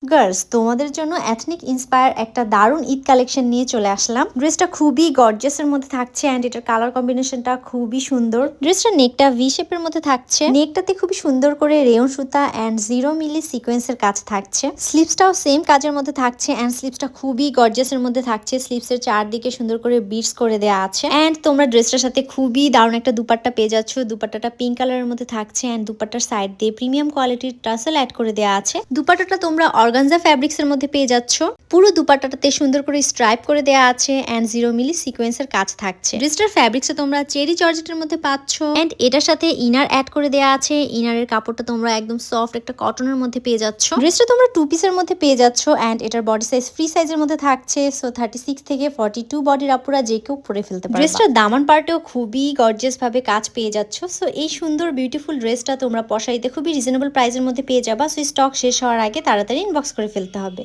Girls তোমাদের জন্য ethnic inspire একটা দারুণ ঈদ কালেকশন নিয়ে চলে আসলাম। ড্রেসটা খুবই গর্জিয়াস এর মধ্যে থাকছে এন্ড এটার কালার কম্বিনেশনটা খুবই সুন্দর। ড্রেসটা নেকটা ভি শেপের মধ্যে থাকছে, নেকটাতে খুবই সুন্দর করে রেয়ন সুতা এন্ড 0 মিলি সিকোয়েন্সের কাজ থাকছে। স্লিভসটাও সেম কাজের মধ্যে থাকছে এন্ড স্লিভসটা খুবই গর্জিয়াস এর মধ্যে থাকছে। স্লিভসের চারদিকে সুন্দর করে বিটস করে দেওয়া আছে এন্ড তোমরা ড্রেসটার সাথে খুবই দারুণ একটা দুপাট্টা পেয়ে যাচ্ছ। দুপাট্টাটা পিঙ্ক কালারের মধ্যে থাকছে এন্ড দুপাট্টার সাইড দিয়ে প্রিমিয়াম কোয়ালিটির টাসেল অ্যাড করে দেওয়া আছে। দুপাট্টাটা তোমরা অর্গানজা ফ্যাব্রিক্স এর মধ্যে পেয়ে যাচ্ছ। পুরো দুপাট্টাটাতে সুন্দর করে স্ট্রাইপ করে দেওয়া আছে এন্ড 0 মিলি সিকোয়েন্সের কাজ থাকছে। ড্রেসটার ফ্যাব্রিক্সে তোমরা চেরি জর্জেটের মধ্যে পাচ্ছ এন্ড এটার সাথে ইনার অ্যাড করে দেওয়া আছে। ইনারের কাপড়টা তোমরা একদম সফট একটা কটনের মধ্যে পেয়ে যাচ্ছ। ড্রেসটা তোমরা 2 পিসের মধ্যে পেয়ে যাচ্ছ এন্ড এটার বডি সাইজ ফ্রি সাইজের মধ্যে থাকছে। সো 36 থেকে 42 বডির আপুরা যে কেউ পরে ফেলতে পারবে। ড্রেসটার দামান পার্টেও খুবই গর্জিয়াস ভাবে কাজ পেয়ে যাচ্ছ। সো এই সুন্দর বিউটিফুল ড্রেসটা তোমরা পশাইতে খুবই রিজনেবল প্রাইসের মধ্যে পেয়ে যাবা। সো স্টক শেষ হওয়ার আগে তাড়াতাড়ি ইনবক্স করে ফেলতে হবে।